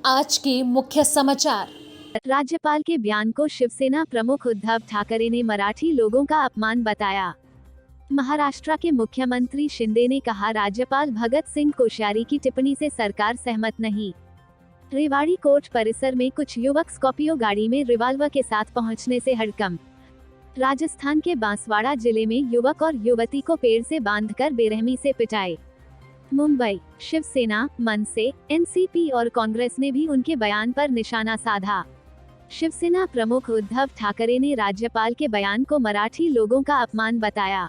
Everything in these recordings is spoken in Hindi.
आज के मुख्य समाचार। राज्यपाल के बयान को शिवसेना प्रमुख उद्धव ठाकरे ने मराठी लोगों का अपमान बताया। महाराष्ट्र के मुख्यमंत्री शिंदे ने कहा, राज्यपाल भगत सिंह कोश्यारी की टिप्पणी से सरकार सहमत नहीं। रेवाड़ी कोर्ट परिसर में कुछ युवक स्कॉर्पियो गाड़ी में रिवाल्वर के साथ पहुंचने से हड़कंप। राजस्थान के बांसवाड़ा जिले में युवक और युवती को पेड़ से बांधकर बेरहमी से पिटाई। मुंबई, शिवसेना, मनसे, एनसीपी और कांग्रेस ने भी उनके बयान पर निशाना साधा। शिवसेना प्रमुख उद्धव ठाकरे ने राज्यपाल के बयान को मराठी लोगों का अपमान बताया।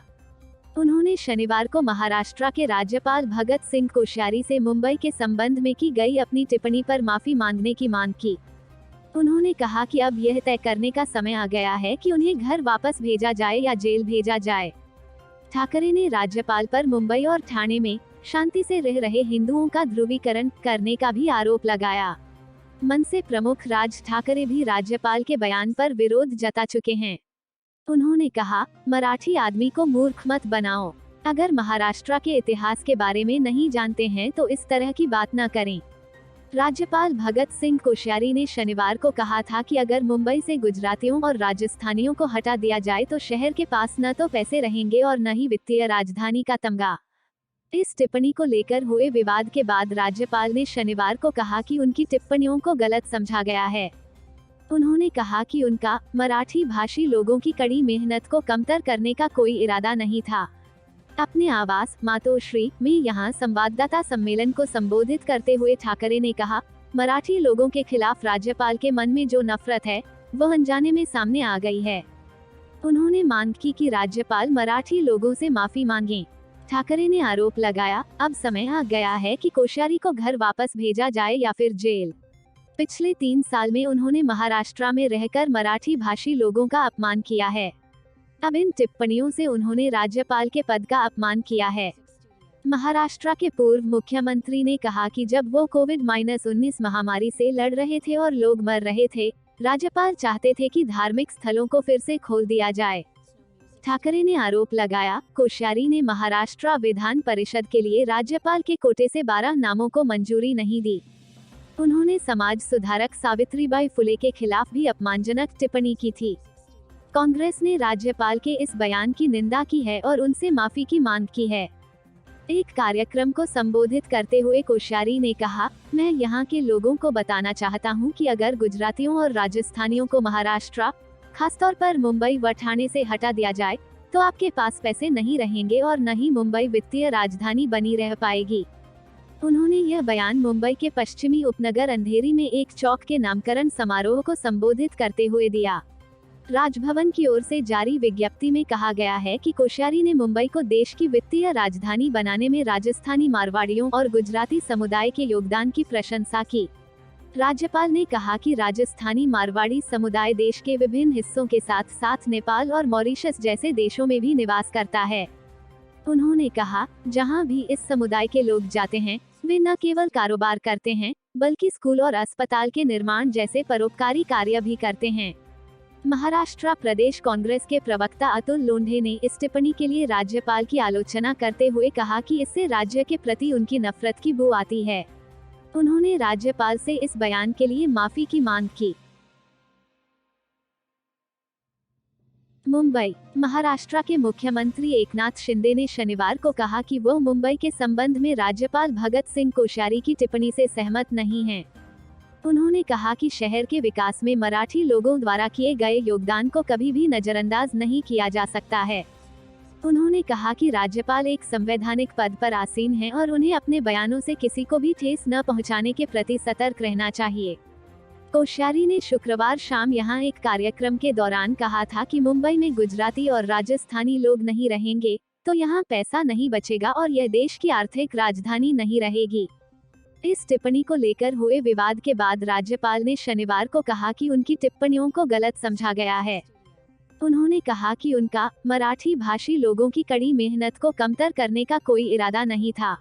उन्होंने शनिवार को महाराष्ट्र के राज्यपाल भगत सिंह कोश्यारी से मुंबई के संबंध में की गई अपनी टिप्पणी पर माफी मांगने की मांग की। उन्होंने कहा कि अब यह तय करने का समय आ गया है कि उन्हें घर वापस भेजा जाए या जेल भेजा जाए। ठाकरे ने राज्यपाल पर मुंबई और ठाणे में शांति से रह रहे हिंदुओं का ध्रुवीकरण करने का भी आरोप लगाया। मनसे प्रमुख राज ठाकरे भी राज्यपाल के बयान पर विरोध जता चुके हैं। उन्होंने कहा, मराठी आदमी को मूर्ख मत बनाओ। अगर महाराष्ट्र के इतिहास के बारे में नहीं जानते हैं तो इस तरह की बात न करें। राज्यपाल भगत सिंह कोश्यारी ने शनिवार को कहा था कि अगर मुंबई से गुजरातियों और राजस्थानियों को हटा दिया जाए तो शहर के पास न तो पैसे रहेंगे और न ही वित्तीय राजधानी का तमगा। इस टिप्पणी को लेकर हुए विवाद के बाद राज्यपाल ने शनिवार को कहा कि उनकी टिप्पणियों को गलत समझा गया है। उन्होंने कहा कि उनका मराठी भाषी लोगों की कड़ी मेहनत को कमतर करने का कोई इरादा नहीं था। अपने आवास मातोश्री में यहां संवाददाता सम्मेलन को संबोधित करते हुए ठाकरे ने कहा, मराठी लोगों के खिलाफ राज्यपाल के मन में जो नफरत है वह अनजाने में सामने आ गई है। उन्होंने मांग की कि राज्यपाल मराठी लोगों से माफी मांगे। ठाकरे ने आरोप लगाया, अब समय आ गया है कि कोश्यारी को घर वापस भेजा जाए या फिर जेल। पिछले 3 साल में उन्होंने महाराष्ट्र में रहकर मराठी भाषी लोगों का अपमान किया है। अब इन टिप्पणियों से उन्होंने राज्यपाल के पद का अपमान किया है। महाराष्ट्र के पूर्व मुख्यमंत्री ने कहा कि जब वो कोविड-19 महामारी से लड़ रहे थे और लोग मर रहे थे, राज्यपाल चाहते थे कि धार्मिक स्थलों को फिर से खोल दिया जाए। ठाकरे ने आरोप लगाया, कोश्यारी ने महाराष्ट्र विधान परिषद के लिए राज्यपाल के कोटे से 12 नामों को मंजूरी नहीं दी। उन्होंने समाज सुधारक सावित्रीबाई फुले के खिलाफ भी अपमानजनक टिप्पणी की थी। कांग्रेस ने राज्यपाल के इस बयान की निंदा की है और उनसे माफी की मांग की है। एक कार्यक्रम को संबोधित करते हुए कोश्यारी ने कहा, मैं यहाँ के लोगों को बताना चाहता हूँ कि अगर गुजरातियों और राजस्थानियों को महाराष्ट्र, खासतौर पर मुंबई व ठाणे से हटा दिया जाए तो आपके पास पैसे नहीं रहेंगे और न ही मुंबई वित्तीय राजधानी बनी रह पाएगी। उन्होंने यह बयान मुंबई के पश्चिमी उपनगर अंधेरी में एक चौक के नामकरण समारोह को संबोधित करते हुए दिया। राजभवन की ओर से जारी विज्ञप्ति में कहा गया है कि कोश्यारी ने मुंबई को देश की वित्तीय राजधानी बनाने में राजस्थानी मारवाड़ियों और गुजराती समुदाय के योगदान की प्रशंसा की। राज्यपाल ने कहा कि राजस्थानी मारवाड़ी समुदाय देश के विभिन्न हिस्सों के साथ साथ नेपाल और मॉरिशस जैसे देशों में भी निवास करता है। उन्होंने कहा, जहां भी इस समुदाय के लोग जाते हैं वे न केवल कारोबार करते हैं बल्कि स्कूल और अस्पताल के निर्माण जैसे परोपकारी कार्य भी करते हैं। महाराष्ट्र प्रदेश कांग्रेस के प्रवक्ता अतुल लोंढे ने इस टिप्पणी के लिए राज्यपाल की आलोचना करते हुए कहा कि इससे राज्य के प्रति उनकी नफरत की बू आती है। उन्होंने राज्यपाल से इस बयान के लिए माफी की मांग की। मुंबई, महाराष्ट्र के मुख्यमंत्री एकनाथ शिंदे ने शनिवार को कहा कि वह मुंबई के संबंध में राज्यपाल भगत सिंह कोश्यारी की टिप्पणी से सहमत नहीं हैं। उन्होंने कहा कि शहर के विकास में मराठी लोगों द्वारा किए गए योगदान को कभी भी नजरअंदाज नहीं किया जा सकता है। उन्होंने कहा कि राज्यपाल एक संवैधानिक पद पर आसीन हैं और उन्हें अपने बयानों से किसी को भी ठेस न पहुंचाने के प्रति सतर्क रहना चाहिए। कोश्यारी ने शुक्रवार शाम यहां एक कार्यक्रम के दौरान कहा था कि मुंबई में गुजराती और राजस्थानी लोग नहीं रहेंगे तो यहां पैसा नहीं बचेगा और यह देश की आर्थिक राजधानी नहीं रहेगी। इस टिप्पणी को लेकर हुए विवाद के बाद राज्यपाल ने शनिवार को कहा कि उनकी टिप्पणियों को गलत समझा गया है। उन्होंने कहा कि उनका मराठी भाषी लोगों की कड़ी मेहनत को कमतर करने का कोई इरादा नहीं था।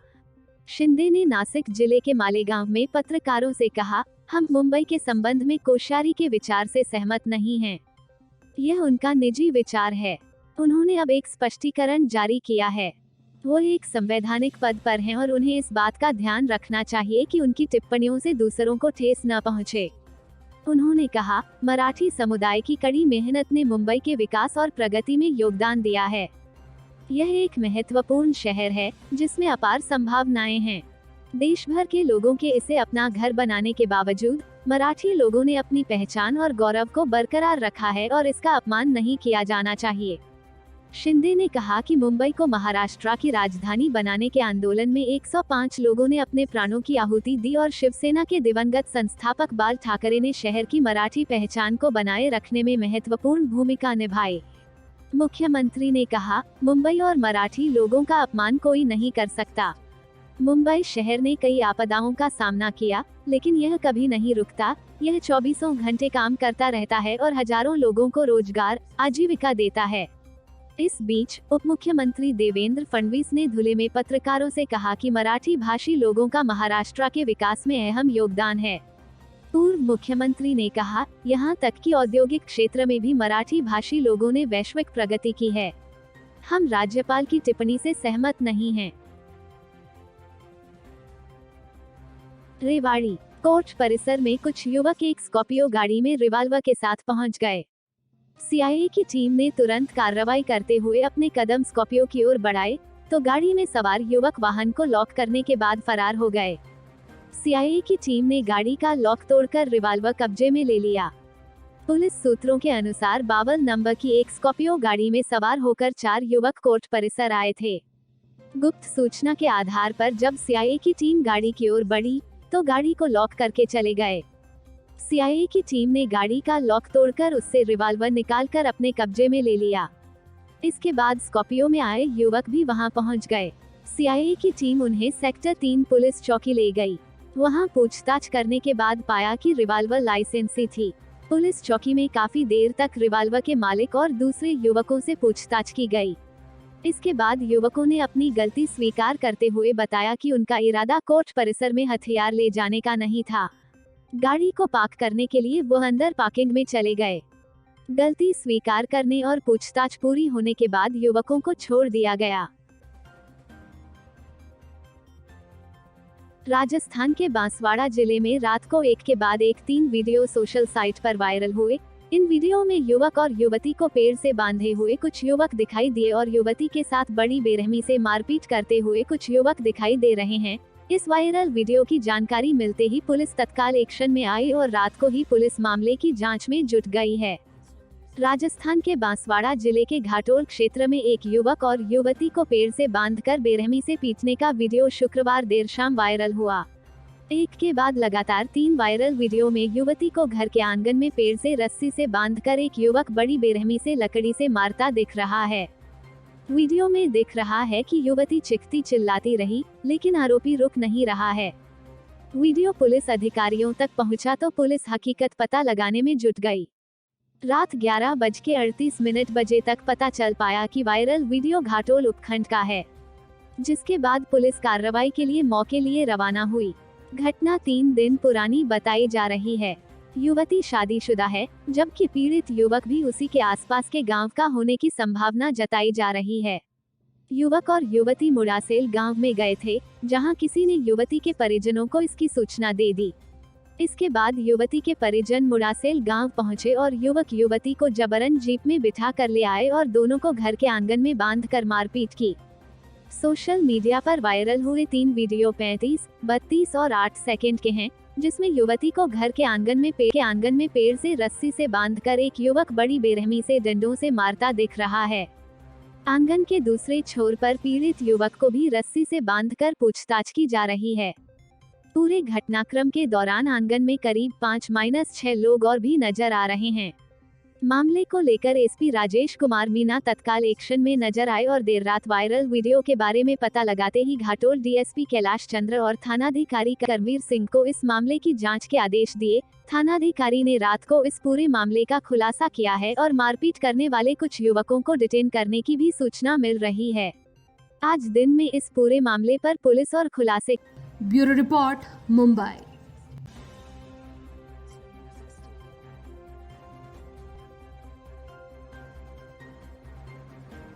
शिंदे ने नासिक जिले के मालेगांव में पत्रकारों से कहा, हम मुंबई के संबंध में कोश्यारी के विचार से सहमत नहीं हैं। यह उनका निजी विचार है। उन्होंने अब एक स्पष्टीकरण जारी किया है। वो एक संवैधानिक पद पर हैं और उन्हें इस बात का ध्यान रखना चाहिए कि उनकी टिप्पणियों से दूसरों को ठेस न पहुंचे। उन्होंने कहा, मराठी समुदाय की कड़ी मेहनत ने मुंबई के विकास और प्रगति में योगदान दिया है। यह एक महत्वपूर्ण शहर है जिसमें अपार संभावनाएं हैं। देश भर के लोगों के इसे अपना घर बनाने के बावजूद मराठी लोगों ने अपनी पहचान और गौरव को बरकरार रखा है और इसका अपमान नहीं किया जाना चाहिए। शिंदे ने कहा कि मुंबई को महाराष्ट्र की राजधानी बनाने के आंदोलन में 105 लोगों ने अपने प्राणों की आहुति दी और शिवसेना के दिवंगत संस्थापक बाल ठाकरे ने शहर की मराठी पहचान को बनाए रखने में महत्वपूर्ण भूमिका निभाई। मुख्यमंत्री ने कहा, मुंबई और मराठी लोगों का अपमान कोई नहीं कर सकता। मुंबई शहर ने कई आपदाओं का सामना किया, लेकिन यह कभी नहीं रुकता। यह 24 घंटे काम करता रहता है और हजारों लोगों को रोजगार, आजीविका देता है। इस बीच उप मुख्यमंत्री देवेंद्र फडणवीस ने धुले में पत्रकारों से कहा कि मराठी भाषी लोगों का महाराष्ट्र के विकास में अहम योगदान है। पूर्व मुख्यमंत्री ने कहा, यहाँ तक कि औद्योगिक क्षेत्र में भी मराठी भाषी लोगों ने वैश्विक प्रगति की है। हम राज्यपाल की टिप्पणी से सहमत नहीं हैं। रेवाड़ी कोर्ट परिसर में कुछ युवक एक स्कॉर्पियो गाड़ी में रिवाल्वर के साथ पहुंच गए। सीआईए की टीम ने तुरंत कार्रवाई करते हुए अपने कदम स्कॉर्पियो की ओर बढ़ाए, तो गाड़ी में सवार युवक वाहन को लॉक करने के बाद फरार हो गए। सीआईए की टीम ने गाड़ी का लॉक तोड़कर रिवाल्वर कब्जे में ले लिया। पुलिस सूत्रों के अनुसार 52 नंबर की एक स्कॉर्पियो गाड़ी में सवार होकर 4 युवक कोर्ट परिसर आए थे। गुप्त सूचना के आधार पर जब सीआईए की टीम गाड़ी की ओर बढ़ी, तो गाड़ी को लॉक करके चले गए। सीआईए की टीम ने गाड़ी का लॉक तोड़कर उससे रिवाल्वर निकालकर अपने कब्जे में ले लिया। इसके बाद स्कॉर्पियो में आए युवक भी वहां पहुंच गए। सीआईए की टीम उन्हें सेक्टर 3 पुलिस चौकी ले गई। वहां पूछताछ करने के बाद पाया कि रिवाल्वर लाइसेंसी थी। पुलिस चौकी में काफी देर तक रिवाल्वर के मालिक और दूसरे युवकों से पूछताछ की गई। इसके बाद युवकों ने अपनी गलती स्वीकार करते हुए बताया कि उनका इरादा कोर्ट परिसर में हथियार ले जाने का नहीं था। गाड़ी को पार्क करने के लिए वो अंदर पार्किंग में चले गए। गलती स्वीकार करने और पूछताछ पूरी होने के बाद युवकों को छोड़ दिया गया। राजस्थान के बांसवाड़ा जिले में रात को एक के बाद एक 3 वीडियो सोशल साइट पर वायरल हुए। इन वीडियो में युवक और युवती को पेड़ से बांधे हुए कुछ युवक दिखाई दिए और युवती के साथ बड़ी बेरहमी से मारपीट करते हुए कुछ युवक दिखाई दे रहे हैं। इस वायरल वीडियो की जानकारी मिलते ही पुलिस तत्काल एक्शन में आई और रात को ही पुलिस मामले की जांच में जुट गई है। राजस्थान के बांसवाड़ा जिले के घाटोल क्षेत्र में एक युवक और युवती को पेड़ से बांधकर बेरहमी से पीटने का वीडियो शुक्रवार देर शाम वायरल हुआ। एक के बाद लगातार 3 वायरल वीडियो में युवती को घर के आंगन में पेड़ से रस्सी से बांधकर एक युवक बड़ी बेरहमी से लकड़ी से मारता दिख रहा है। वीडियो में दिख रहा है कि युवती चीखती चिल्लाती रही, लेकिन आरोपी रुक नहीं रहा है। वीडियो पुलिस अधिकारियों तक पहुंचा तो पुलिस हकीकत पता लगाने में जुट गई। रात 11:38 बजे तक पता चल पाया कि वायरल वीडियो घाटोल उपखंड का है, जिसके बाद पुलिस कार्रवाई के लिए मौके लिए रवाना हुई। घटना 3 दिन पुरानी बताई जा रही है। युवती शादीशुदा है, जबकि पीड़ित युवक भी उसी के आसपास के गांव का होने की संभावना जताई जा रही है। युवक और युवती मुड़ासेल गांव में गए थे, जहां किसी ने युवती के परिजनों को इसकी सूचना दे दी। इसके बाद युवती के परिजन मुड़ासेल गांव पहुंचे और युवक युवती को जबरन जीप में बिठा कर ले आए और दोनों को घर के आंगन में बांधकर मारपीट की। सोशल मीडिया पर वायरल हुए 3 वीडियो 35, 32 और 8 सेकंड के हैं, जिसमें युवती को घर के आंगन में पेड़ से रस्सी से बांधकर एक युवक बड़ी बेरहमी से डंडों से मारता दिख रहा है। आंगन के दूसरे छोर पर पीड़ित युवक को भी रस्सी से बांधकर पूछताछ की जा रही है। पूरे घटनाक्रम के दौरान आंगन में करीब 5-6 लोग और भी नजर आ रहे हैं। मामले को लेकर एसपी राजेश कुमार मीना तत्काल एक्शन में नजर आए और देर रात वायरल वीडियो के बारे में पता लगाते ही घाटोल डीएसपी कैलाश चंद्र और थानाधिकारी करवीर सिंह को इस मामले की जांच के आदेश दिए। थानाधिकारी ने रात को इस पूरे मामले का खुलासा किया है और मारपीट करने वाले कुछ युवकों को डिटेन करने की भी सूचना मिल रही है। आज दिन में इस पूरे मामले पर पुलिस और खुलासे। Bureau report, Mumbai.